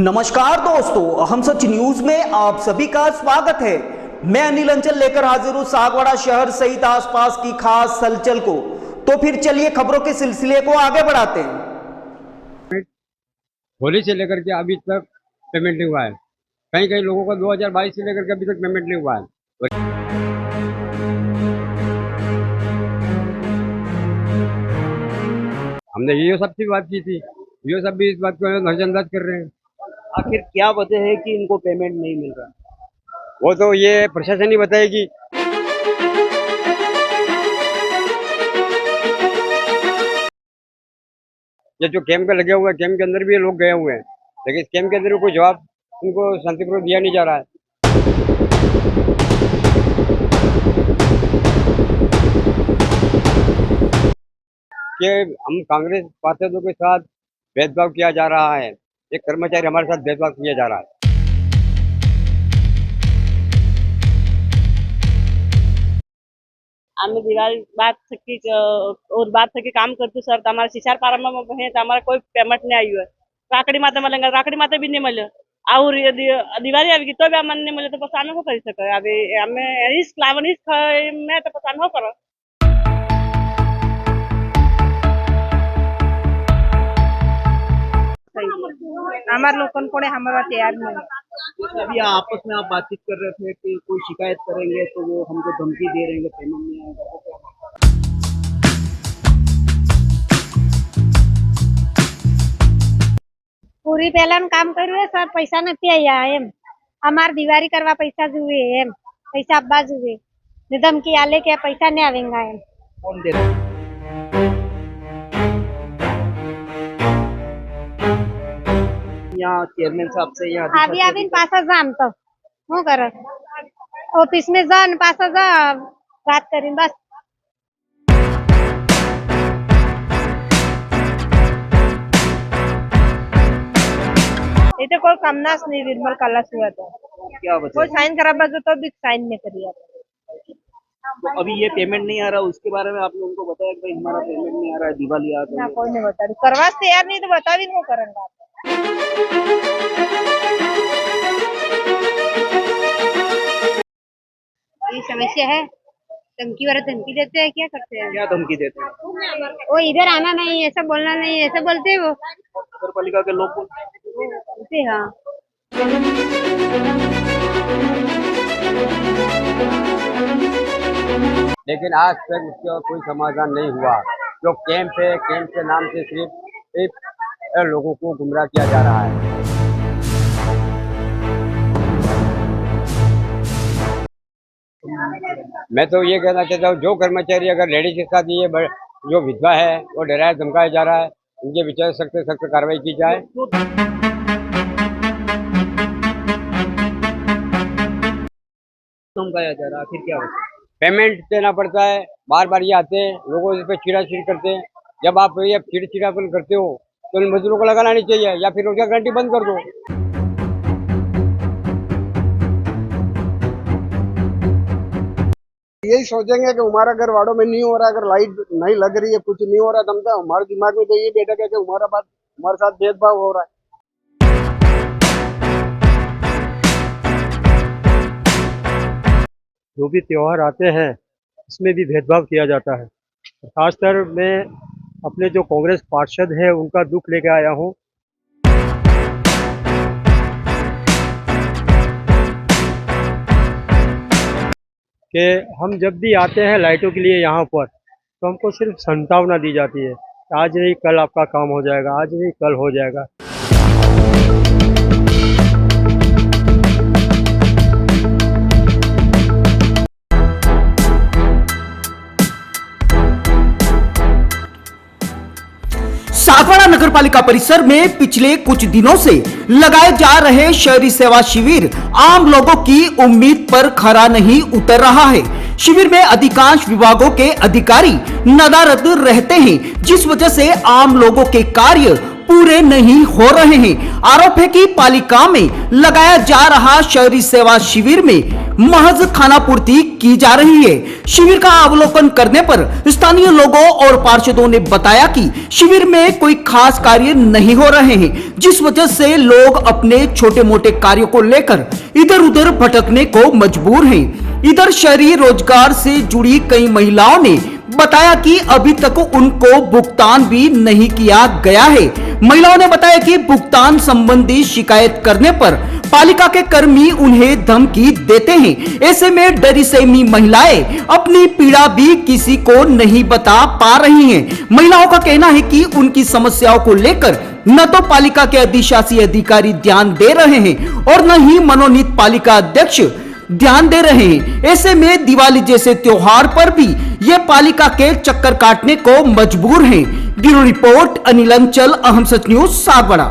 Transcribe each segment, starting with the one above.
नमस्कार दोस्तों, हम सच न्यूज में आप सभी का स्वागत है। मैं अनिल अंचल लेकर हाजिर हूं सागवाड़ा शहर सहित आसपास की खास हलचल को। तो फिर चलिए खबरों के सिलसिले को आगे बढ़ाते हैं। होली से लेकर के अभी तक पेमेंट नहीं हुआ है। कई कई लोगों का 2022 से लेकर के अभी तक पेमेंट नहीं हुआ है। हमने ये सब की बात की थी, ये सब भी इस बात को नजरअंदाज कर रहे हैं। आखिर क्या वजह है कि इनको पेमेंट नहीं मिल रहा? वो तो ये प्रशासन ही बताएगी। ये जो कैंप पे लगे हुए हैं, कैंप के अंदर भी ये लोग गए हुए हैं, लेकिन इस कैंप के अंदर भी कोई जवाब उनको शांतिपूर्वक दिया नहीं जा रहा है। कि हम कांग्रेस पार्षदों के साथ भेदभाव किया जा रहा है, एक कर्मचारी हमारे साथ भेदभाव किया जा रहा है। आम्ही दिवाळी बात थकी और बात थकी काम करतो सर, तर आम्हाला शिशार पारामा है तो हमारा कोई पेमेंट नहीं आई है। राकड़ी माता मिलेंगे, राकड़ी माता भी नहीं मिले और यदि दिवाली आएगी तो भी हमें नहीं मिले तो पता नहीं हो कर सके। अभी हमें इस लावन इस में तो पता नहीं हो कर। हमारे लोगों को हमारा तैयार नहीं। अभी आपस में आप बातचीत कर रहे थे कि कोई शिकायत करेंगे तो वो हमको धमकी दे रहे हैं, पेमेंट नहीं आएगा। पूरी पहला काम करिए सर, पैसा नहीं आया एम हमार दिवारी करवा पैसा जुए एम पैसा अब्बा जुए निदम की आले के पैसा नहीं आवेगा एम। कौन दे रहा? यहाँ चेयरमैन साहब से यहाँ अभी पासा जाम तो हूँ कर ऑफिस में जा पासा जा बात करें बस। इथे कोई कामनास नहीं निर्मल काला हुआ तो क्या कोई बता? साइन करा तो भी साइन नहीं करिए। तो अभी ये पेमेंट नहीं आ रहा, उसके बारे में आपने उनको बताया कि भाई हमारा पेमेंट नहीं आ रहा है, दिवाली आ ना गई। कोई नहीं बता रही, करवा तैयार नहीं तो बता भी नहीं करेंगे। ये समस्या है, धमकी वाला धमकी देते हैं, क्या करते हैं? क्या धमकी देते हैं? वो इधर आना नहीं, ऐसा बोलना नहीं, ऐसा बोलते हैं वो नगर पालिका के लोग बोलते। हाँ लेकिन आज तक इसका कोई समाधान नहीं हुआ। जो कैंप है, कैंप के नाम से सिर्फ एक लोगों को गुमराह किया जा रहा है। मैं तो ये कहना चाहता हूँ, जो कर्मचारी अगर लेडीज के साथ ये जो विधवा है वो डराया धमकाया जा रहा है, उनके विचार सख्त से सख्त कार्रवाई की जाए। धमकाया जा रहा, आखिर क्या होता है? पेमेंट देना पड़ता है, बार बार ये आते हैं, लोगों से चिड़ाचिड़ करते हैं। जब आप ये चिड़चिड़ापन करते हो तो इन मजदूरों को लगाना नहीं चाहिए, या फिर रोजगार गारंटी बंद कर दो। यही सोचेंगे कि हमारा घर वाड़ों में नहीं हो रहा, अगर लाइट नहीं लग रही है, कुछ नहीं हो रहा, तो हम हमारे दिमाग में तो ये बैठा कि हमारे साथ भेदभाव हो रहा है। जो भी त्योहार आते हैं इसमें भी भेदभाव किया जाता है। खासकर मैं अपने जो कांग्रेस पार्षद हैं उनका दुख लेके आया हूँ कि हम जब भी आते हैं लाइटों के लिए यहाँ पर, तो हमको सिर्फ संतावना दी जाती है, आज नहीं कल आपका काम हो जाएगा, आज नहीं कल हो जाएगा। सागवाड़ा नगर पालिका पालिका परिसर में पिछले कुछ दिनों से लगाए जा रहे शहरी सेवा शिविर आम लोगों की उम्मीद पर खरा नहीं उतर रहा है। शिविर में अधिकांश विभागों के अधिकारी नदारद रहते हैं, जिस वजह से आम लोगों के कार्य पूरे नहीं हो रहे हैं। आरोप है कि पालिका में लगाया जा रहा शहरी सेवा शिविर में महज खाना पूर्ति की जा रही है। शिविर का अवलोकन करने पर स्थानीय लोगों और पार्षदों ने बताया कि शिविर में कोई खास कार्य नहीं हो रहे हैं, जिस वजह से लोग अपने छोटे मोटे कार्यों को लेकर इधर उधर भटकने को मजबूर हैं। इधर शहरी रोजगार से जुड़ी कई महिलाओं ने बताया कि अभी तक उनको भुगतान भी नहीं किया गया है। महिलाओं ने बताया कि भुगतान संबंधी शिकायत करने पर पालिका के कर्मी उन्हें धमकी देते हैं। ऐसे में डरी सहमी महिलाएं अपनी पीड़ा भी किसी को नहीं बता पा रही हैं। महिलाओं का कहना है कि उनकी समस्याओं को लेकर न तो पालिका के अधिशासी अधिकारी ध्यान दे रहे हैं और न ही मनोनीत पालिका अध्यक्ष ध्यान दे रहे हैं। ऐसे में दिवाली जैसे त्योहार पर भी ये पालिका के चक्कर काटने को मजबूर हैं। ब्यूरो रिपोर्ट अनिल अंचल, अहम सच न्यूज, सागवाड़ा।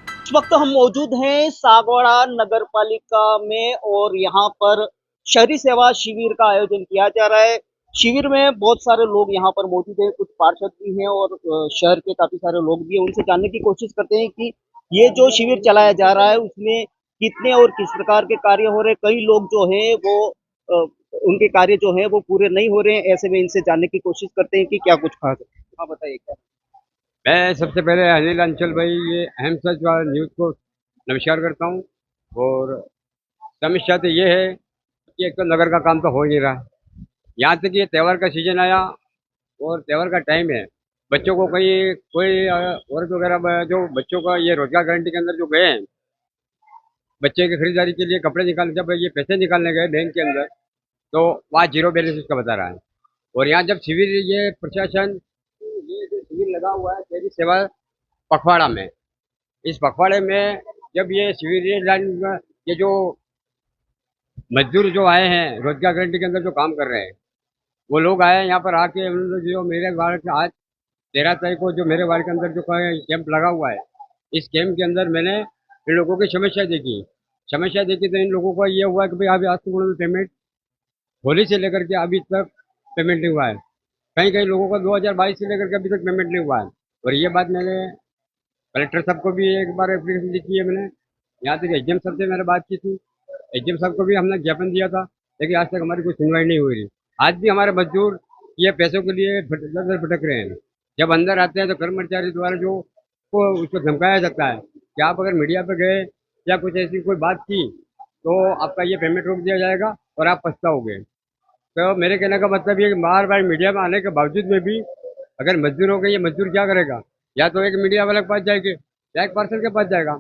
इस वक्त हम मौजूद हैं सागवाड़ा नगर पालिका में और यहाँ पर शहरी सेवा शिविर का आयोजन किया जा रहा है। शिविर में बहुत सारे लोग यहाँ पर मौजूद हैं, कुछ पार्षद भी हैं और शहर के काफी सारे लोग भी हैं। उनसे जानने की कोशिश करते हैं कि ये जो शिविर चलाया जा रहा है उसमें कितने और किस प्रकार के कार्य हो रहे हैं। कई लोग जो हैं वो उनके कार्य जो है वो पूरे नहीं हो रहे हैं। ऐसे में इनसे जानने की कोशिश करते हैं कि क्या कुछ खास है। हाँ बताइए क्या। मैं सबसे पहले अनिल अंचल भाई ये अहम सच न्यूज़ को नमस्कार करता हूँ। और समस्या तो ये है कि एक तो नगर का काम तो हो ही नहीं रहा। यहाँ तक ये त्यौहार का सीजन आया और त्यौहार का टाइम है, बच्चों को कहीं कोई औरत वगैरह जो बच्चों का ये रोजगार गारंटी के अंदर जो गए हैं, बच्चे की खरीदारी के लिए कपड़े निकालने, जब ये पैसे निकालने गए बैंक के अंदर तो वहाँ जीरो बैलेंस उसका बता रहा है। और यहाँ जब शिविर ये प्रशासन ये जो शिविर लगा हुआ है शहरी सेवा पखवाड़ा में, इस पखवाड़े में जब ये शिविर ये जो मजदूर जो आए हैं रोजगार गारंटी के अंदर जो काम कर रहे हैं, वो लोग आए यहाँ पर आके उन्होंने जो मेरे वार्ड के आज 13 तारीख को जो मेरे वार्ड के अंदर जो कैंप लगा हुआ है, इस कैंप के अंदर मैंने इन लोगों की समस्या देखी तो इन लोगों का ये हुआ कि भाई अभी आज तक उन्होंने पेमेंट होली से लेकर के अभी तक पेमेंट नहीं हुआ है। कई लोगों का 2022 से लेकर के अभी तक पेमेंट नहीं हुआ है। और ये बात मैंने कलेक्टर साहब को भी एक बार एप्लीकेशन लिखी है मैंने, यहाँ तक एचडीएम साहब से मैंने बात की थी, एचडीएम साहब को भी हमने ज्ञापन दिया था, लेकिन आज तक हमारी कोई सुनवाई नहीं हुई रही। आज भी हमारे मजदूर ये पैसों के लिए भटक रहे हैं। जब अंदर आते हैं तो कर्मचारी द्वारा जो उसको धमकाया जाता है कि आप अगर मीडिया पर गए या कुछ ऐसी कोई बात की तो आपका ये पेमेंट रोक दिया जाएगा और आप पछताओगे। तो मेरे कहने का मतलब ये कि बार बार मीडिया में आने के बावजूद में भी अगर मजदूर हो गए, ये मजदूर क्या करेगा? या तो एक मीडिया वाले के पास जाएंगे या एक पार्षद के पास जाएगा।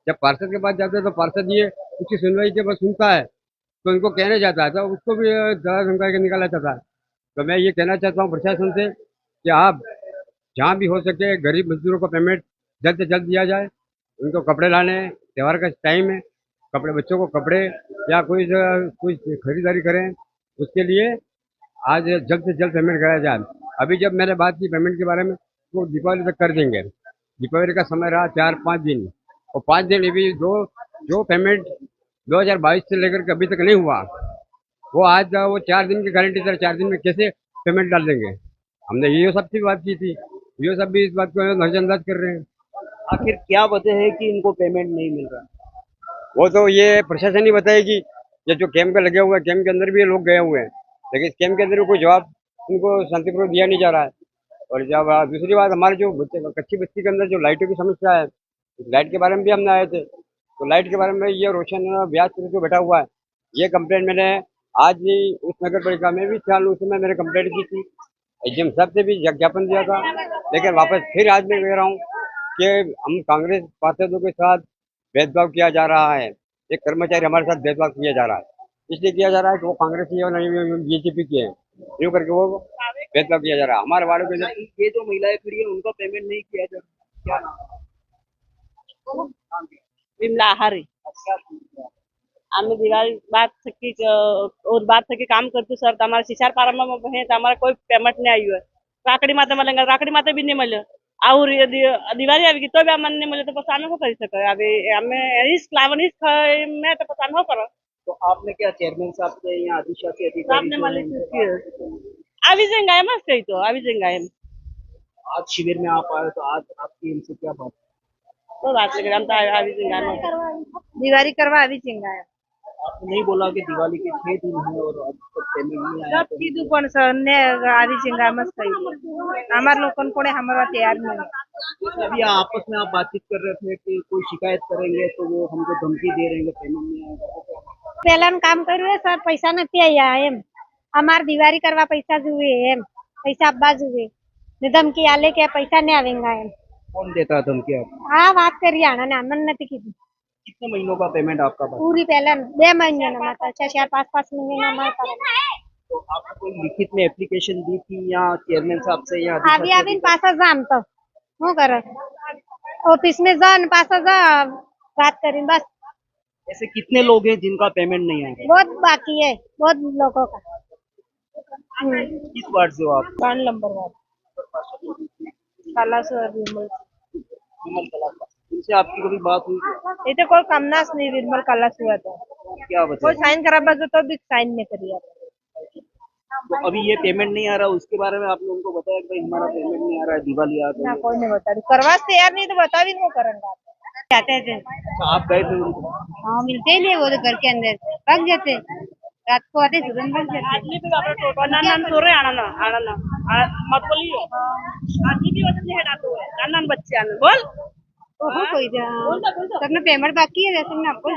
जब पार्षद के पास जाते हैं तो पार्षद ये उसकी सुनवाई के बाद सुनता है तो उनको कहने जाता है तो उसको भी ज़्यादा धमका के निकाला जाता है। तो मैं ये कहना चाहता हूँ प्रशासन से कि आप जहाँ भी हो सके गरीब मजदूरों को पेमेंट जल्द से जल्द दिया जाए। उनको कपड़े लाने, त्यौहार का टाइम है, कपड़े बच्चों को कपड़े या कोई खरीदारी करें, उसके लिए आज जल्द से जल्द पेमेंट कराया जाए। अभी जब मैंने बात की पेमेंट के बारे में तो दीपावली तक कर देंगे। दीपावली का समय रहा 4-5 दिन और 5 दिन भी जो पेमेंट 2022 से लेकर के अभी तक नहीं हुआ, वो आज वो 4 दिन की गारंटी सर 4 दिन में कैसे पेमेंट डाल देंगे। हमने ये सब की बात की थी, ये सब भी इस बात को नजरअंदाज कर रहे हैं। आखिर क्या वजह है कि इनको पेमेंट नहीं मिल रहा? वो तो ये प्रशासन ही बताएगी। ये जो कैंप लगे हुए हैं, कैंप के अंदर भी ये लोग गए हुए हैं, लेकिन इस कैंप के अंदर कोई जवाब उनको शांतिपूर्वक दिया नहीं जा रहा है। और जब दूसरी बात, हमारे जो कच्ची बस्ती के अंदर जो लाइटों की समस्या है, लाइट के बारे में भी हमने आए थे, तो लाइट के बारे में ये रोशन ब्याज पर जो बैठा हुआ है, ये कंप्लेंट मैंने आज ही उस नगर पालिका में भी ख्याल उस समय मैंने कंप्लेंट की थी, एचडीएम साहब से भी ज्ञापन दिया था। लेकिन वापस फिर आज मैं कह रहा हूँ कि हम कांग्रेस पार्षदों के साथ भेदभाव किया जा रहा है, एक कर्मचारी हमारे साथ भेदभाव किया जा रहा है, इसलिए किया जा रहा है कि वो कांग्रेस की और बीजेपी की है, यूँ करके वो भेदभाव किया जा रहा है हमारे वार्डों के अंदर। ये जो महिलाएं खड़ी है उनका पेमेंट नहीं किया जा रहा, क्या नाम है? विमला आहारे आम्ही दिवाळी बात थकी और बात थकी काम करतो सर, हमारा शिशार प्रारंभ में है, हमारा कोई पेमेंट नहीं आई है। राकड़ी माता मिलेंगे, राकड़ी माता भी नहीं मिले। और यदि दिवाळी આવી ગઈ તો બી અમને મળે તો પછી આમે શું કરી શકાય હવે અમે રિસ્ક લાવવાની મેં તો પછી આમે શું કરો तो आपने क्या चेयरमैन साहब से या अधिशासी अधिकारी આપને जो મળે हैं, उनसे આવી જંગા એમ જ કહી તો આવી જંગા એમ आज शिविर में आप आए तो आज आपकी इनसे क्या बात તો વાત કરે આમ તો આવી જંગા એમ दिवाळी करवा આવી ચિંગાય आपने नहीं बोला कि दिवाली के 6 दिन है और अब तक पेमेंट नहीं आया सब કીધું પણ સર ને આવી ચિંગા મત કહી અમાર લોકોને કોણે સાંભળવા તૈયાર નહીં जैसे अभी आपस में आप बातचीत कर रहे थे कि कोई शिकायत करेंगे तो वो हमको धमकी दे रहे हैं कि पेमेंट नहीं आएगा वो क्या बात है? પેલાનું કામ કર્યું હે સર પૈસા નથી આયા એમ અમાર દિવાળી કરવા પૈસા જોઈએ એમ પૈસા આપવા જોઈએ ને ધમકી આલે કે પૈસા નહીં આવેંગા એમ कौन देता है धमकी आपको આ વાત કરી આના ને અમને નથી કીધું कितने महीनों का पेमेंट आपका बात પૂરી પહેલા 2 મહિનાના માતા 4-5 મહિનાના માતા तो आपने कोई लिखित में एप्लीकेशन दी थी या चेयरमैन साहब से या આવી अधिशासी આવીને પાછા જામ તો શું કરે ઓફિસ में जा ને પાછા जा વાત કરીને બસ ऐसे कितने लोग हैं जिनका पेमेंट नहीं आ रहा बहुत बाकी है बहुत लोगों का किस वार्ड से हो आप 3 नंबर वाला काला सर विमल विमल कला का। इनसे आपकी कभी बात हुई ये तो कोई कामनास नहीं विमल काला हुआ था क्या कोई बताया साइन करा बस तो भी साइन नहीं करी तो अभी ये पेमेंट नहीं आ रहा उसके बारे में आपने उनको बताया कि भाई हमारा पेमेंट नहीं आ रहा है दिवाली आ ना गई कोई नहीं बता रही करवा से तैयार नहीं तो बता भी नहीं करेंगे जाते थे अच्छा, आप गए थे उनको हाँ मिलते ही नहीं वो तो घर के अंदर भाग जाते रात को आते तुरंत भाग जाते આટલી બી આપણે ટોટો નાના ચોરે આણના મત બોલીએ આટલી બી વખત નહીં હેડાતો હોય નાના બચ્ચા ને બોલ तो हो कोई सबने पेमेंट बाकी है जैसे मैंने आपको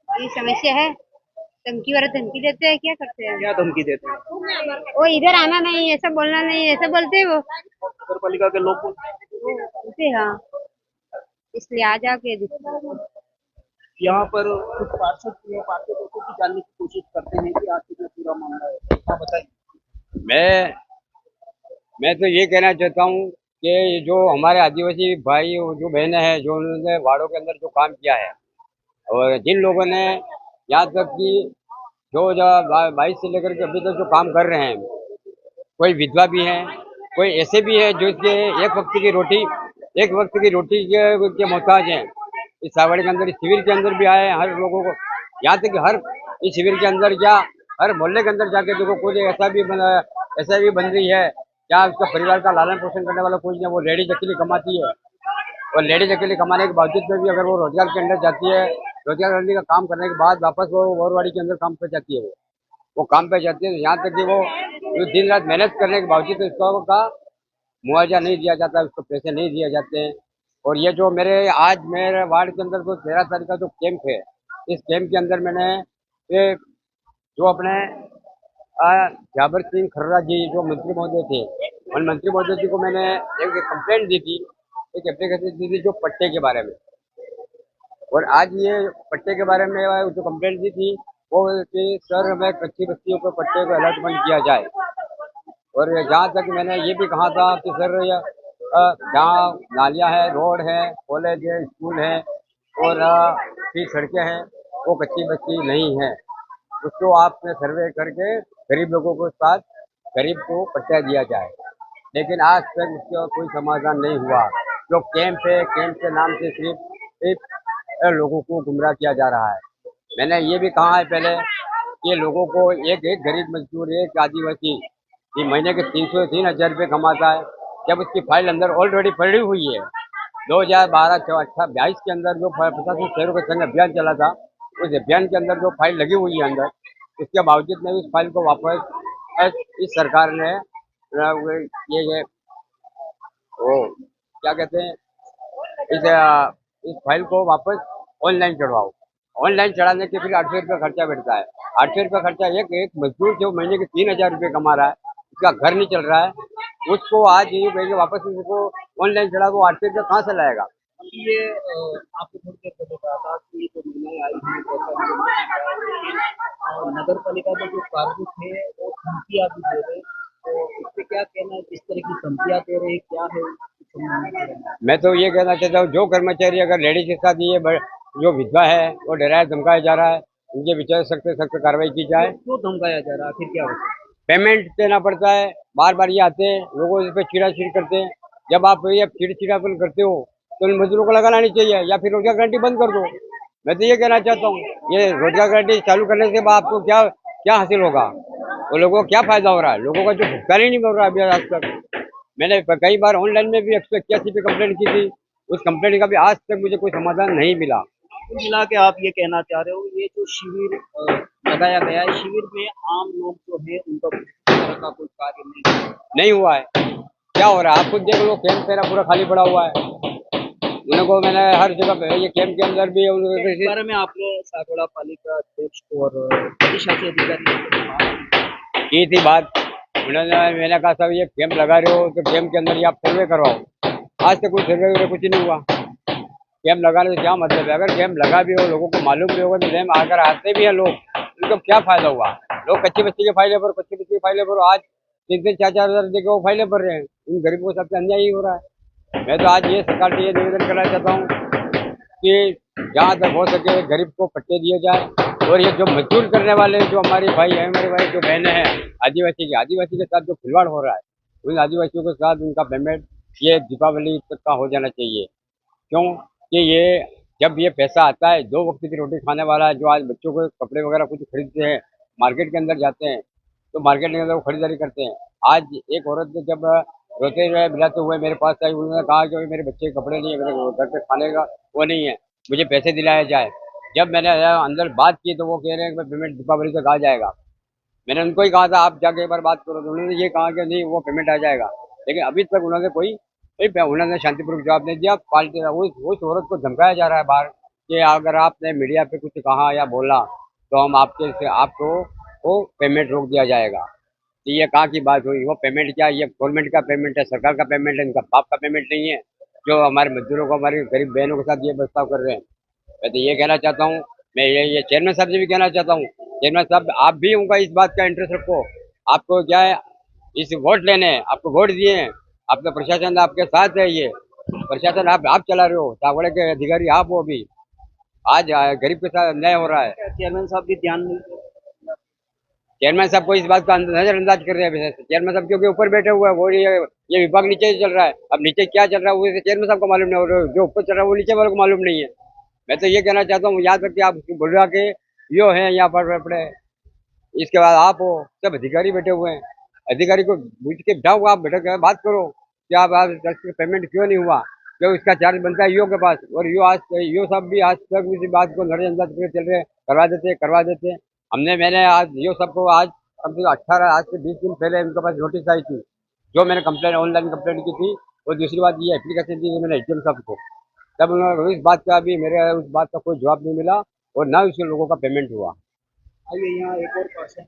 ये समस्या है धमकी वाला धमकी देते हैं क्या करते हैं क्या धमकी देते हैं वो इधर आना नहीं ऐसा बोलना नहीं ऐसा बोलते हैं वो नगर पालिका के लोग बोलते हाँ इसलिए आ जाके यहाँ पर कुछ पार्षदों को भी जानने की कोशिश करते हैं कि आखिर में पूरा मामला है क्या बताइए मैं तो ये कहना चाहता हूँ कि जो हमारे आदिवासी भाई और जो बहनें हैं जो उन्होंने वार्डों के अंदर जो काम किया है और जिन लोगों ने यहाँ तक कि 2022 से लेकर के अभी तक जो काम कर रहे हैं कोई विधवा भी हैं कोई ऐसे भी है जो इसके एक वक्त की रोटी के मोहताज हैं इस सावड़ी के अंदर इस शिविर के अंदर भी आए हैं हर लोगों को यहाँ तक कि हर इस शिविर के अंदर या हर मोहल्ले के अंदर जाके देखो कोई ऐसा भी बन रही है क्या उसका परिवार का लालन पोषण करने वाला कोई नहीं वो लेडीज अकेली कमाती है और लेडीज अकेले कमाने के बावजूद में भी अगर वो रोजगार के अंदर जाती है रोजगार करने का काम करने के बाद वापस वो वोरवाड़ी के अंदर काम पे जाती है वो काम पे जाती है यहाँ तक कि वो जो दिन रात मेहनत करने के बावजूद उसका मुआवजा नहीं दिया जाता उसको पैसे नहीं दिए जाते हैं और ये जो आज मेरे वार्ड के अंदर जो 13 तारीख का जो कैंप है इस कैंप के अंदर मैंने ये जो अपने जाबर सिंह खर्रा जी जो मंत्री महोदय थे उन मंत्री महोदय जी को मैंने एक कंप्लेंट दी थी एक एप्लीकेशन दी थी जो पट्टे के बारे में और आज ये पट्टे के बारे में जो कंप्लेंट दी थी वो कि सर हमें कच्ची बस्तियों पर पट्टे को अलर्टमेंट किया जाए और जहाँ तक मैंने ये भी कहा था कि सर जहाँ नालियाँ हैं रोड है कॉलेज है स्कूल है और फिर सड़कें हैं वो कच्ची बस्ती नहीं है उसको आपने सर्वे करके गरीब लोगों के साथ गरीब को पट्टा दिया जाए लेकिन आज तक इसका कोई समाधान नहीं हुआ जो कैंप है कैंप के नाम से सिर्फ लोगों को गुमराह किया जा रहा है मैंने ये भी कहा है पहले कि लोगों को एक गरीब मजदूर एक आदिवासी ये महीने के 3,000 रुपये कमाता है जब उसकी फाइल अंदर ऑलरेडी पड़ी हुई है 2022 के अंदर जो 85 शहरों के संग अभियान चला था उस अभियान के अंदर जो फाइल लगी हुई है अंदर उसके बावजूद में उस फाइल को वापस इस सरकार ने ये वो क्या कहते हैं इस फाइल को वापस ऑनलाइन चढ़वाओ ऑनलाइन चढ़ाने के फिर 800 रुपये खर्चा बैठता है 800 रुपये खर्चा एक मजदूर जो महीने के 3,000 रुपये कमा रहा है उसका घर नहीं चल रहा है उसको आज ये कहेंगे वापस उसको ऑनलाइन चढ़ा वो 800 रुपये कहाँ से लाएगा ये आपको थोड़ी देर पहले कहा था कि जो महिलाएं आई हैं और नगर पालिका के जो कार्य थे वो धमकियाँ भी दे रहे तो इस पे क्या कहना है किस तरह की धमकियाँ दे रहे क्या है मैं तो ये कहना चाहता हूँ जो कर्मचारी अगर लेडीज के साथ ये जो विधवा है वो डराया धमकाया जा रहा है उनके विचार सख्त कार्रवाई की जाए क्यों धमकाया जा रहा है आखिर क्या होता है पेमेंट देना पड़ता है बार बार ये आते हैं लोगों इस पर छीड़ा करते हैं जब आप ये चिड़चिड़ापन करते हो तो इन मजदूरों को लगाना नहीं चाहिए, या फिर रोजगार गारंटी बंद कर दो। मैं तो ये कहना चाहता हूँ, ये रोजगार गारंटी चालू करने से आपको क्या क्या हासिल होगा, वो लोगों को क्या फायदा हो रहा है? लोगों का जो भुगतान ही नहीं मिल रहा अभी आज तक। मैंने कई बार ऑनलाइन में भी 181 पे कंप्लेंट की थी, उस कंप्लेंट का भी आज तक मुझे कोई समाधान नहीं मिला। कुल मिला के आप ये कहना चाह रहे हो, ये जो शिविर लगाया गया है, शिविर में आम लोग जो है उनका किसी तरह का कोई कार्य नहीं हुआ है। क्या हो रहा है आप खुद देख लो, कैंप मेरा पूरा खाली पड़ा हुआ है। उनको मैंने हर जगह पे, ये कैंप के अंदर भी इस बारे में आपने सागवाड़ा पालिका अध्यक्ष और अधिशासी अधिकारी की थी बात। उन्होंने मैंने कहा साहब ये कैंप लगा रहे हो तो कैंप के अंदर ही आप सर्वे करवाओ। आज तक कोई सर्वे वगैरह कुछ नहीं हुआ। कैंप लगाने से क्या मतलब है? अगर कैंप लगा भी हो, लोगों को मालूम भी होगा तो डैम अगर आते भी हैं लोग, उनको क्या फायदा हुआ? लोग कच्ची बस्ती के फायदे पर, कच्ची बस्ती के फायदे पर आज 3-3, 4-4 हजार देके वो फायदे भर रहे हैं। इन गरीबों के साथ अन्याय ही हो रहा है। मैं तो आज ये सरकार से ये निवेदन करना चाहता हूँ कि जहाँ तक हो सके गरीब को पट्टे दिए जाए, और ये जो मजदूर करने वाले जो हमारे भाई हैं, हमारे भाई जो बहनें हैं आदिवासी के साथ जो खिलवाड़ हो रहा है, उन आदिवासियों के साथ उनका पेमेंट ये दीपावली तक का हो जाना चाहिए। क्यों कि ये जब ये पैसा आता है, 2 वक्त की रोटी खाने वाला है, जो आज बच्चों को कपड़े वगैरह कुछ खरीदते हैं, मार्केट के अंदर जाते हैं तो मार्केट के अंदर वो खरीदारी करते हैं। आज एक औरत ने जब रोते हुए बिलाते हुए मेरे पास आई, उन्होंने कहा कि मेरे बच्चे के कपड़े नहीं है, मेरे घर पे खाने का वो नहीं है, मुझे पैसे दिलाया जाए। जब मैंने अंदर बात की तो वो कह रहे हैं कि पेमेंट दीपावली तक आ जाएगा। मैंने उनको ही कहा था आप जाके एक बार बात करो, तो उन्होंने ये कहा कि नहीं वो पेमेंट आ जाएगा, लेकिन अभी तक उन्होंने उन्होंने शांतिपूर्वक जवाब नहीं दिया। पार्टी उस औरत को धमकाया जा रहा है बाहर कि अगर आपने मीडिया पे कुछ कहा या बोला तो हम आपके से आपको वो पेमेंट रोक दिया जाएगा। तो ये कहाँ की बात हुई? वो पेमेंट क्या, ये गवर्नमेंट का पेमेंट है, सरकार का पेमेंट है, इनका बाप का पेमेंट नहीं है जो हमारे मजदूरों को, हमारी गरीब बहनों के साथ ये बर्ताव कर रहे हैं। मैं तो ये कहना चाहता हूँ, मैं ये चेयरमैन साहब से भी कहना चाहता हूँ, चेयरमैन साहब आप भी उनका इस बात का इंटरेस्ट रखो। आपको क्या है, इस वोट लेने हैं, आपको वोट दिए हैं, आपका प्रशासन आपके साथ है, ये प्रशासन आप चला रहे हो, सागवाड़े के अधिकारी आप हो। अभी आज गरीब के साथ अन्याय हो रहा है। चेयरमैन साहब भी ध्यान नहीं दे रहे। चेयरमैन साहब को इस बात का नजरअंदाज कर रहे हैं। चेयरमैन साहब क्योंकि ऊपर बैठे हुए हैं, वो ये विभाग नीचे चल रहा है। अब नीचे क्या चल रहा है वो चेयरमैन साहब को मालूम नहीं, और जो ऊपर चल रहा है वो नीचे वालों को मालूम नहीं है। मैं तो ये कहना चाहता हूँ, याद रखिए आप बुढ़ा के यो हैं यहाँ पर पड़े, इसके बाद आप हो, सब अधिकारी बैठे हुए हैं। अधिकारी को पूछ के जाओ, आप बैठक बात करो कि आप पेमेंट क्यों नहीं हुआ, क्यों इसका चार्ज बनता है यो के पास, और यो सब भी आज तक इस बात को नजरअंदाज करके चल रहे हैं, करवा देते। मैंने आज यो सबको आज कम से कम 18 आज से 20 दिन पहले उनके पास नोटिस आई थी, जो मैंने कंप्लेंट ऑनलाइन कंप्लेंट की थी। और दूसरी बात ये एप्लीकेशन दी थी मैंने एचएम साहब को, तब उन्होंने इस बात का भी मेरे उस बात का कोई जवाब नहीं मिला, और ना उसके लोगों का पेमेंट हुआ। आइए यहाँ एक और पर्सन।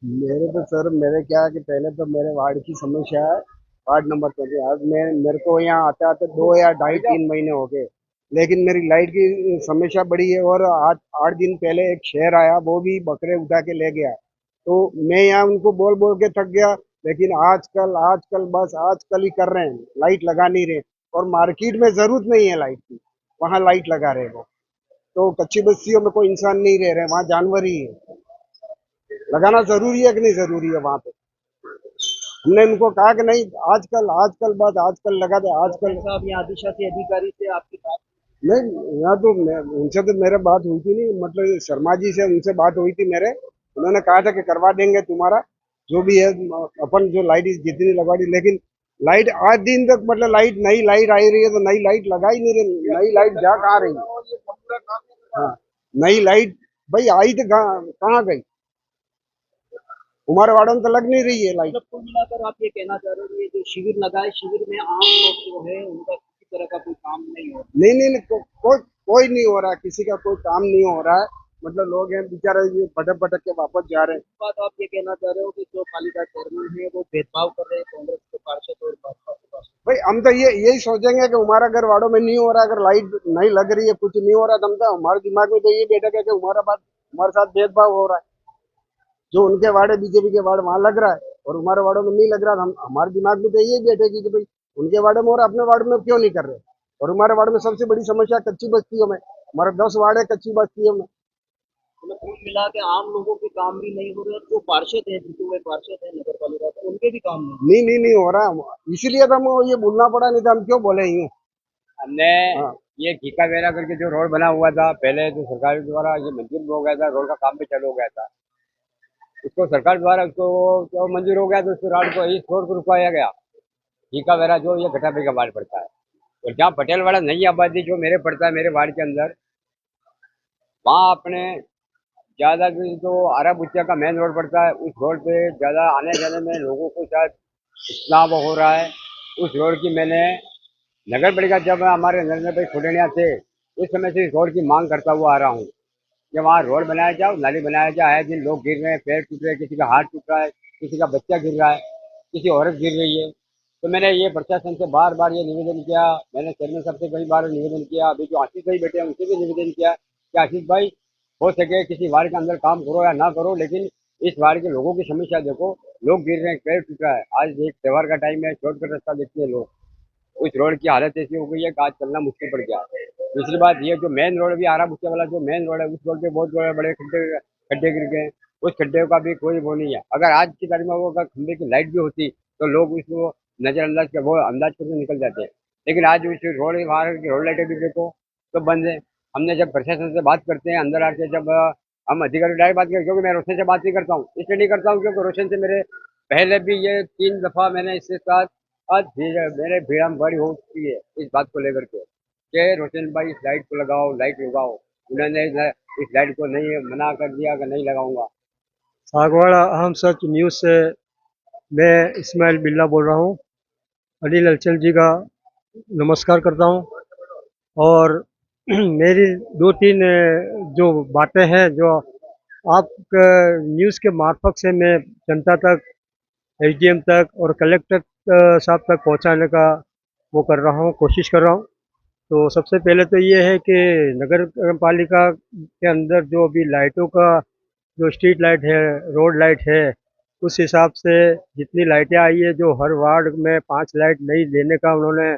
मेरे तो सर मेरे क्या है कि पहले तो मेरे वार्ड की समस्या है, वार्ड नंबर 23। आज मेरे को यहाँ आते आते 2 या 2.5-3 महीने हो गए, लेकिन मेरी लाइट की समस्या बड़ी है। और आज 8 दिन पहले एक शहर आया, वो भी बकरे उठा के ले गया। तो मैं यहाँ उनको बोल बोल के थक गया, लेकिन आजकल आजकल बस आजकल ही कर रहे हैं, लाइट लगा नहीं रहे। और मार्केट में जरूरत नहीं है लाइट की, वहाँ लाइट लगा रहे वो। तो कच्ची बस्तियों में कोई इंसान नहीं रह रहे, वहाँ जानवर ही है। लगाना जरूरी है कि नहीं जरूरी है वहाँ पे? हमने उनको कहा कि नहीं, आजकल आजकल बात आजकल लगा दे आजकल। साहब यहाँ अधिशासी अधिकारी से आपकी बात नहीं, यहाँ तो उनसे तो मेरे बात हुई थी नहीं, मतलब शर्मा जी से उनसे बात हुई थी मेरे। उन्होंने कहा था कि करवा देंगे तुम्हारा जो भी है, अपन जो लाइट जितनी लगवा दी। लेकिन लाइट आज दिन तक, मतलब लाइट नई लाइट आई रही है तो नई लाइट लगा ही नहीं रही। नई लाइट जा कहाँ रही है? हाँ, नई लाइट भाई आई तो कहाँ गई? हमारे वार्डन तो लग नहीं रही है लाइट। मतलब कुल मिलाकर आप ये कहना चाह रहे हो कि ये जो शिविर लगाए, शिविर में आम लोग जो है उनका किसी तरह का कोई काम नहीं हो रहा? नहीं, कोई नहीं हो रहा, किसी का कोई काम नहीं हो रहा है। मतलब लोग हैं बेचारे ये भटक भटक के वापस जा रहे हैं। बात आप ये कहना चाह रहे हो कि जो पालिका चेयरमैन है वो भेदभाव कर रहे हैं कांग्रेस के पार्षद और भाजपा के पार्षद? भाई हम तो यही सोचेंगे कि हमारा घर वार्डों में नहीं हो रहा, अगर लाइट नहीं लग रही है, कुछ नहीं हो रहा, तो हम तो हमारे दिमाग में तो ये बैठा है कि हमारे साथ भेदभाव हो रहा है। जो उनके वार्ड है, बीजेपी के वार्ड, वहां लग रहा है और हमारे वार्डों में नहीं लग रहा। हम हमारे दिमाग में तो यही बैठेगी कि भाई उनके वार्ड में हो रहा, अपने वार्ड में क्यों नहीं कर रहे? और हमारे वार्ड में सबसे बड़ी समस्या कच्ची बस्तियों में, हमारे 10 वार्ड है कच्ची बस्तियों में। मतलब कुल मिला के आम लोगों के काम भी नहीं हो रहे और जो पार्षद हैं, जीते हुए पार्षद हैं नगर पालिका के, उनके भी काम नहीं नहीं हो रहा, इसीलिए तो हम ये बोलना पड़ा, नहीं तो हम क्यों बोले यूं। हमने हाँ। ये घीका वेरा करके जो रोड बना हुआ था पहले, जो सरकार द्वारा ये मंजूर हो गया था, रोड का काम भी चालू हो गया था, उसको सरकार द्वारा उसको जो मंजूर हो गया तो उस रोड को इस रोड को रुकवाया गया। घीका वेरा जो ये घटापे का वार्ड पड़ता है, और जहाँ पटेल वाड़ा नई आबादी जो मेरे पड़ता है, मेरे वार्ड के अंदर, वहाँ अपने ज्यादा जो आरा बुच्चा का मेन रोड पड़ता है, उस रोड पे ज्यादा आने जाने में लोगों को शायद इतना वो हो रहा है। उस रोड की मैंने नगर पालिका, जब हमारे नरेंद्र भाई खुडनिया थे, उस समय से इस रोड की मांग करता हुआ आ रहा हूँ कि वहाँ रोड बनाया जाओ, नाली बनाया जाए। है जिन लोग गिर रहे हैं, पैर टूट रहे हैं, किसी का हाथ टूट रहा है, किसी का बच्चा गिर रहा है, किसी औरत गिर रही है। तो मैंने ये प्रशासन से बार बार ये निवेदन किया, मैंने चेयरमैन साहब से कई बार निवेदन किया, अभी जो आशीष भाई बैठे हैं उनसे भी निवेदन किया कि आशीष भाई, हो सके किसी वार्ड के अंदर काम करो या ना करो, लेकिन इस वार्ड के लोगों की समस्या देखो। लोग गिर रहे हैं, पैर टूट रहा है। आज एक त्योहार का टाइम है, शॉर्टकट रास्ता देखते हैं लोग। उस रोड की हालत ऐसी हो गई है कि आज चलना मुश्किल पड़ गया है। दूसरी बात ये, जो मेन रोड भी आरा बुच्चे वाला जो मेन रोड है, उस रोड पे बहुत बड़े बड़े खड्डे खड्डे गिर गए हैं। उस खड्डे का भी कोई वो नहीं है। अगर आज की तारीख में वो अगर खंबे की लाइट भी होती तो लोग उसको नजरअंदाज कर, वो अंदाज करके निकल जाते हैं। लेकिन आज उस रोड, वहाँ की रोड लाइटें भी देखो तो बंद है। हमने जब प्रशासन से बात करते हैं अंदर आके, जब हम अधिकारी डायरेक्ट बात करें, क्योंकि मैं रोशन से बात नहीं करता हूँ, इसलिए नहीं करता हूँ क्योंकि रोशन से मेरे पहले भी ये 3 दफा मैंने इसके साथ आज मेरे भीड़म बड़ी हो चुकी है इस बात को लेकर के रोशन भाई इस लाइट को लगाओ, लाइट लगाओ। उन्होंने इस लाइट को नहीं, मना कर दिया कि नहीं लगाऊंगा। सागवाड़ा अहम सच न्यूज़ से मैं इस्माइल बिल्ला बोल रहा हूँ। अनिल हलचल जी का नमस्कार करता हूँ। और मेरी 2-3 जो बातें हैं, जो आप न्यूज़ के मार्फत से मैं जनता तक, एसडीएम तक और कलेक्टर साहब तक पहुंचाने का वो कर रहा हूँ, कोशिश कर रहा हूँ। तो सबसे पहले तो ये है कि नगर पालिका के अंदर जो अभी लाइटों का, जो स्ट्रीट लाइट है, रोड लाइट है, उस हिसाब से जितनी लाइटें आई है, जो हर वार्ड में 5 लाइट नई देने का उन्होंने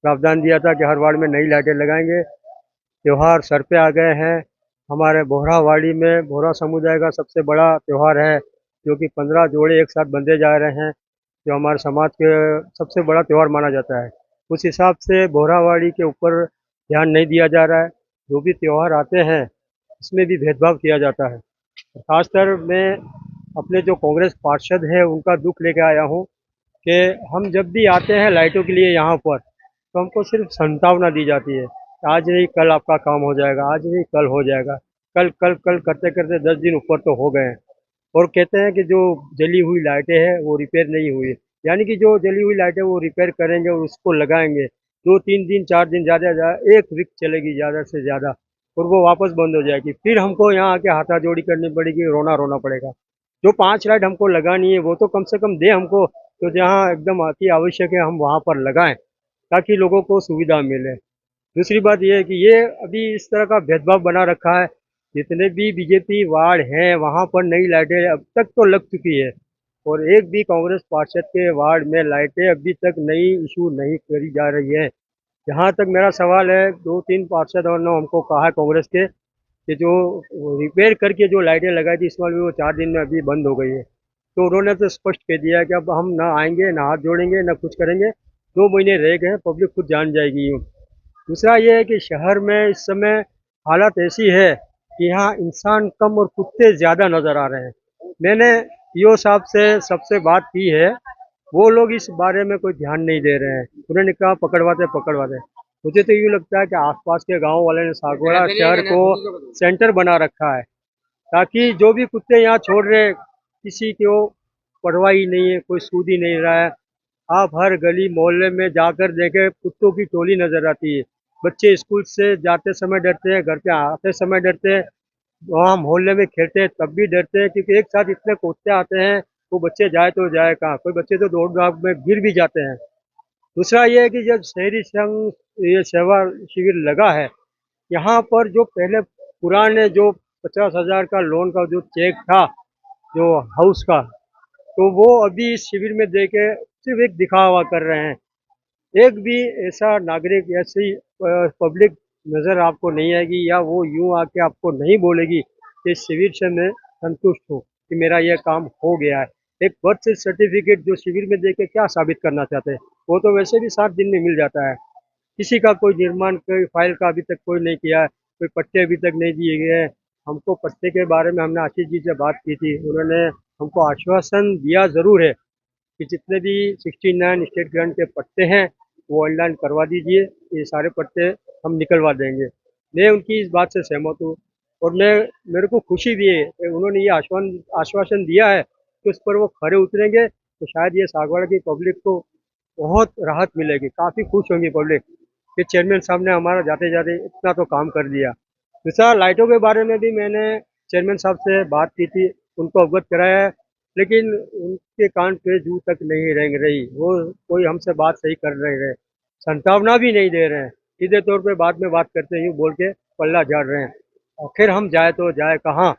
प्रावधान दिया था कि हर वार्ड में नई लाइटें लगाएंगे। त्योहार सर पे आ गए हैं। हमारे बोहरावाड़ी में बोहरा समुदाय का सबसे बड़ा त्यौहार है, जो कि 15 जोड़े एक साथ बंधे जा रहे हैं, जो हमारे समाज के सबसे बड़ा त्यौहार माना जाता है। उस हिसाब से बोहरावाड़ी के ऊपर ध्यान नहीं दिया जा रहा है। जो भी त्यौहार आते हैं उसमें भी भेदभाव किया जाता है। खासकर मैं अपने जो कांग्रेस पार्षद हैं उनका दुख लेके आया हूँ कि हम जब भी आते हैं लाइटों के लिए यहाँ पर, तो हमको सिर्फ संतावना दी जाती है, आज नहीं कल आपका काम हो जाएगा, आज नहीं कल हो जाएगा। कल कल कल करते करते 10 दिन ऊपर तो हो गए हैं। और कहते हैं कि जो जली हुई लाइटें हैं वो रिपेयर नहीं हुई, यानी कि जो जली हुई लाइटें वो रिपेयर करेंगे और उसको लगाएंगे, 2-3 दिन 4 दिन, ज़्यादा 1 वीक चलेगी ज़्यादा से ज़्यादा, और वो वापस बंद हो जाएगी। फिर हमको यहाँ आके हाथाजोड़ी करनी पड़ेगी, रोना रोना पड़ेगा। जो 5 लाइट हमको लगानी है वो तो कम से कम दे हमको, तो जहाँ एकदम अति आवश्यक है हम वहाँ पर लगाएं, ताकि लोगों को सुविधा मिले। दूसरी बात ये है कि ये अभी इस तरह का भेदभाव बना रखा है। जितने भी बीजेपी वार्ड हैं वहाँ पर नई लाइटें अब तक तो लग चुकी है, और एक भी कांग्रेस पार्षद के वार्ड में लाइटें अभी तक नई इशू नहीं करी जा रही है। जहाँ तक मेरा सवाल है, 2-3 पार्षदों ने हमको कहा है कांग्रेस के कि जो रिपेयर करके जो लाइटें लगाई थी इस बार भी, वो 4 दिन में अभी बंद हो गई है। तो उन्होंने तो स्पष्ट कह दिया है कि अब हम ना आएंगे, ना हाथ जोड़ेंगे, ना कुछ करेंगे, 2 महीने रह गए हैं, पब्लिक खुद जान जाएगी। दूसरा ये है कि शहर में इस समय हालत ऐसी है कि यहाँ इंसान कम और कुत्ते ज़्यादा नज़र आ रहे हैं। मैंने पीओ साहब से सबसे बात की है, वो लोग इस बारे में कोई ध्यान नहीं दे रहे हैं। उन्होंने कहा पकड़वाते पकड़वाते। मुझे तो यूँ लगता है कि आसपास के गांव वाले ने सागवाड़ा शहर को सेंटर बना रखा है, ताकि जो भी कुत्ते यहाँ छोड़ रहे, किसी को परवाह ही नहीं है, कोई सूद ही नहीं रहा है। आप हर गली मोहल्ले में जाकर देखें, कुत्तों की टोली नजर आती है। बच्चे स्कूल से जाते समय डरते हैं, घर पे आते समय डरते हैं, वहाँ मोहल्ले में खेलते हैं तब भी डरते हैं, क्योंकि एक साथ इतने कुत्ते आते हैं, वो बच्चे जाए तो जाए कहाँ, कोई बच्चे तो दौड़ भाग में गिर भी जाते हैं। दूसरा ये है कि जब शहरी संघ ये सेवा शिविर लगा है, यहाँ पर जो पहले पुराने जो 50,000 का लोन का जो चेक था, जो हाउस का, तो वो अभी इस शिविर में दे के सिर्फ एक दिखावा कर रहे हैं। एक भी ऐसा नागरिक, ऐसी पब्लिक नज़र आपको नहीं आएगी, या वो यूं आके आपको नहीं बोलेगी इस शिविर से मैं संतुष्ट हूँ कि मेरा यह काम हो गया है। एक बर्थ सर्टिफिकेट जो शिविर में देके क्या साबित करना चाहते हैं, वो तो वैसे भी 7 दिन में मिल जाता है। किसी का कोई निर्माण, कोई फाइल का अभी तक कोई नहीं किया है, कोई पट्टे अभी तक नहीं दिए गए हैं। हमको पट्टे के बारे में हमने आशीष जी से बात की थी, उन्होंने हमको आश्वासन दिया ज़रूर है कि जितने भी 69 स्टेट ग्रांट के पट्टे हैं वो ऑनलाइन करवा दीजिए, ये सारे पट्टे हम निकलवा देंगे। मैं उनकी इस बात से सहमत हूँ और मेरे को खुशी भी है कि उन्होंने ये आश्वासन दिया है कि उस पर वो खरे उतरेंगे, तो शायद ये सागवाड़ा की पब्लिक को बहुत राहत मिलेगी, काफ़ी खुश होंगी पब्लिक कि चेयरमैन साहब ने हमारा जाते जाते इतना तो काम कर दिया। दूसरा, लाइटों के बारे में भी मैंने चेयरमैन साहब से बात की थी, उनको अवगत कराया है, लेकिन उनके कान पे जू तक नहीं रेंग रही, वो कोई हमसे बात सही कर नहीं रहे, संतावना भी नहीं दे रहे हैं, सीधे तौर पे बाद में बात करते हैं यूँ बोल के पल्ला झाड़ रहे हैं। आखिर हम जाए तो जाए कहाँ।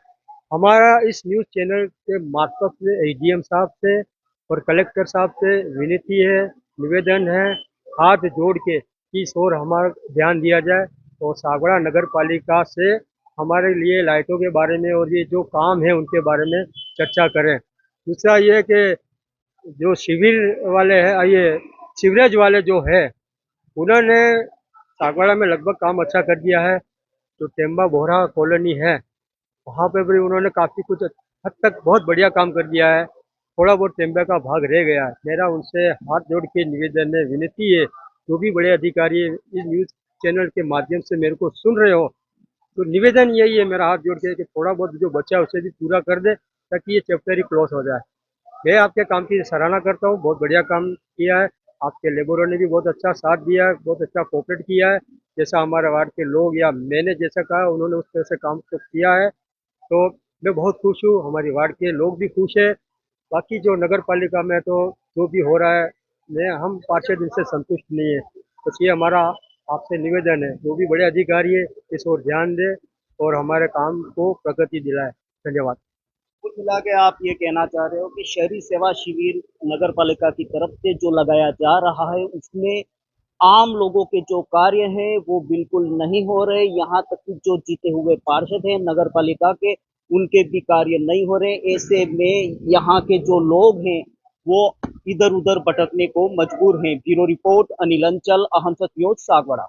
हमारा इस न्यूज़ चैनल के मार्फत से एडीएम साहब से और कलेक्टर साहब से विनती है, निवेदन है, हाथ जोड़ के कि इस ओर हमारा ध्यान दिया जाए और सागवाड़ा नगर पालिका से हमारे लिए लाइटों के बारे में और ये जो काम है उनके बारे में चर्चा करें। दूसरा ये कि जो शिविर वाले हैं, ये सीवरेज वाले जो है, उन्होंने सागवाड़ा में लगभग काम अच्छा कर दिया है। जो टेम्बा बोहरा कॉलोनी है वहाँ पे भी उन्होंने काफ़ी कुछ हद तक बहुत बढ़िया काम कर दिया है। थोड़ा बहुत टेम्बे का भाग रह गया है। मेरा उनसे हाथ जोड़ के निवेदन है, विनती है, जो भी बड़े अधिकारी इस न्यूज़ चैनल के माध्यम से मेरे को सुन रहे हो, तो निवेदन यही है मेरा हाथ जोड़ के कि थोड़ा बहुत जो बचा है उसे भी पूरा कर दे ताकि ये चैप्टर ही क्लोज हो जाए। मैं आपके काम की सराहना करता हूँ, बहुत बढ़िया काम किया है। आपके लेबरों ने भी बहुत अच्छा साथ दिया है, बहुत अच्छा कोऑपरेट किया है। जैसा हमारे वार्ड के लोग या मैंने जैसा कहा उन्होंने उस तरह से काम को किया है, तो मैं बहुत खुश हूँ, हमारी वार्ड के लोग भी खुश है। बाकी जो नगर पालिका में तो जो भी हो रहा है हम पार्षद इनसे संतुष्ट नहीं है, तो ये हमारा आपसे निवेदन है, जो भी बड़े अधिकारी है इस ओर ध्यान दे और हमारे काम को प्रगति दिलाए। धन्यवाद। कुल मिला के आप ये कहना चाह रहे हो कि शहरी सेवा शिविर नगर पालिका की तरफ से जो लगाया जा रहा है उसमें आम लोगों के जो कार्य हैं वो बिल्कुल नहीं हो रहे, यहाँ तक कि जो जीते हुए पार्षद हैं नगर पालिका के उनके भी कार्य नहीं हो रहे। ऐसे में यहाँ के जो लोग हैं वो इधर उधर भटकने को मजबूर हैं। ब्यूरो रिपोर्ट, अनिल अंचल, अहम सच न्यूज़, सागवाड़ा।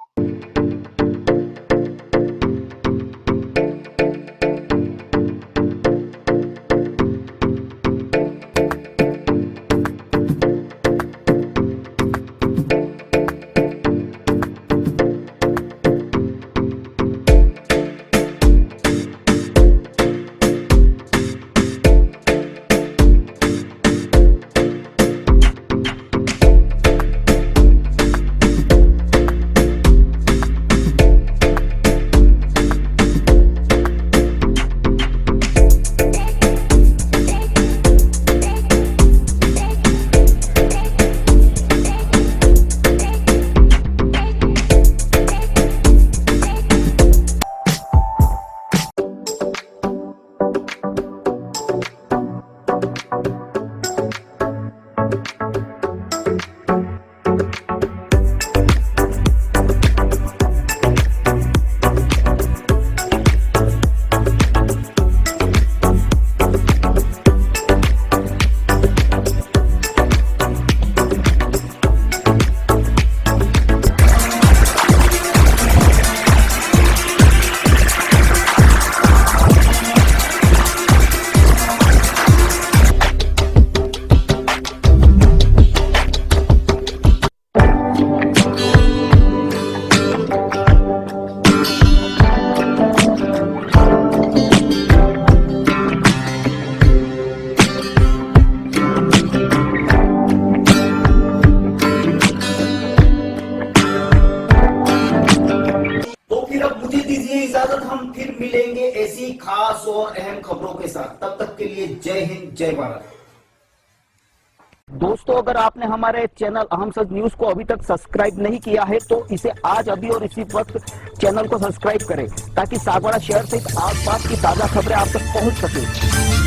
इजाजत, हम फिर मिलेंगे ऐसी खास और अहम खबरों के साथ। तब तक के लिए जय हिंद, जय भारत। दोस्तों, अगर आपने हमारे चैनल अहम सच न्यूज को अभी तक सब्सक्राइब नहीं किया है तो इसे आज अभी और इसी वक्त चैनल को सब्सक्राइब करें ताकि सागवाड़ा शहर सहित आसपास की ताजा खबरें आप तक पहुंच सके।